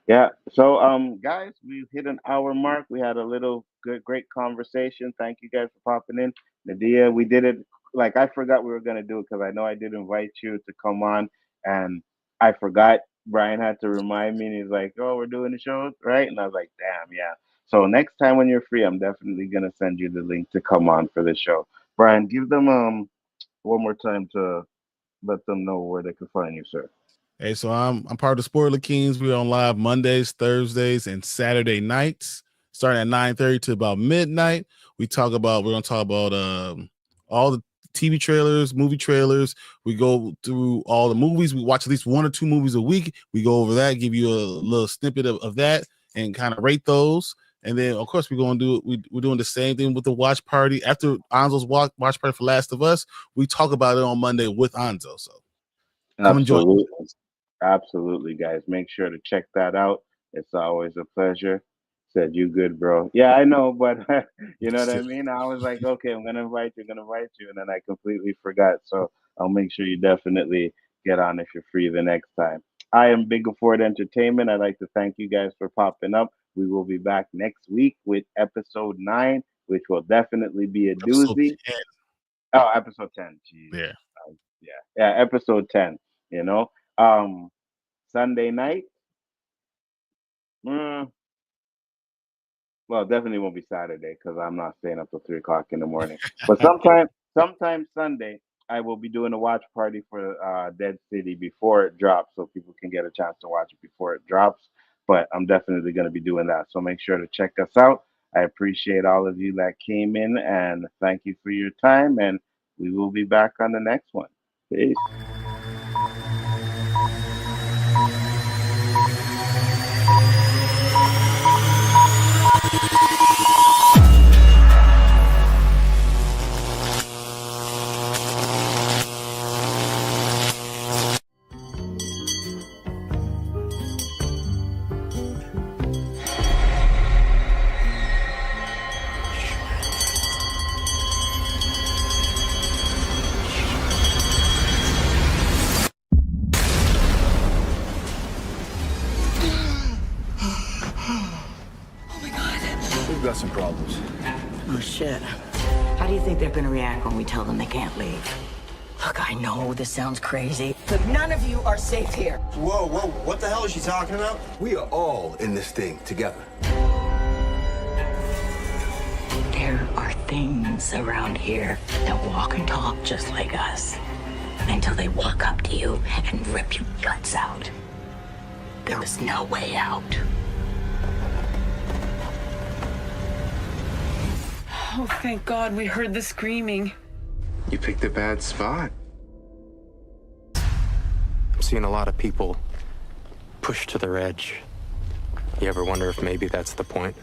Yeah. So guys, we've hit an hour mark. We had a little great conversation. Thank you guys for popping in. Nadia, we did it like I forgot we were gonna do it because I know I did invite you to come on and I forgot. Brian had to remind me and he's like, oh, we're doing the shows, right? And I was like, damn, yeah. So next time when you're free, I'm definitely gonna send you the link to come on for the show. Brian, give them one more time to let them know where they can find you, sir. Hey, so I'm part of the Spoiler Kings. We're on live Mondays, Thursdays, and Saturday nights, starting at 9:30 to about midnight. We're gonna talk about all the TV trailers, movie trailers. We go through all the movies. We watch at least 1 or 2 movies a week. We go over that, give you a little snippet of that, and kind of rate those. And then, of course, we're doing the same thing with the watch party. After Anzo's watch party for Last of Us, we talk about it on Monday with Anzo. So come and join. Absolutely, guys. Make sure to check that out. It's always a pleasure. Said you good, bro. Yeah, I know, but you know what I mean? I was like, okay, I'm gonna invite you, and then I completely forgot. So I'll make sure you definitely get on if you're free the next time. I am Big Ford Entertainment. I'd like to thank you guys for popping up. We will be back next week with episode 9, which will definitely be a doozy. Oh, episode 10. Jeez. Yeah. Yeah, episode 10, you know. Sunday night. Well, definitely won't be Saturday because I'm not staying up till 3 o'clock in the morning. But sometime Sunday, I will be doing a watch party for Dead City before it drops, so people can get a chance to watch it before it drops. But I'm definitely going to be doing that, so make sure to check us out. I appreciate all of you that came in, and thank you for your time. And we will be back on the next one. Peace. We've got some problems. Oh, shit. How do you think they're gonna react when we tell them they can't leave? Look, I know this sounds crazy, but none of you are safe here. Whoa, what the hell is she talking about? We are all in this thing together. There are things around here that walk and talk just like us until they walk up to you and rip your guts out. There is no way out. Oh, thank God we heard the screaming. You picked a bad spot. I'm seeing a lot of people pushed to their edge. You ever wonder if maybe that's the point?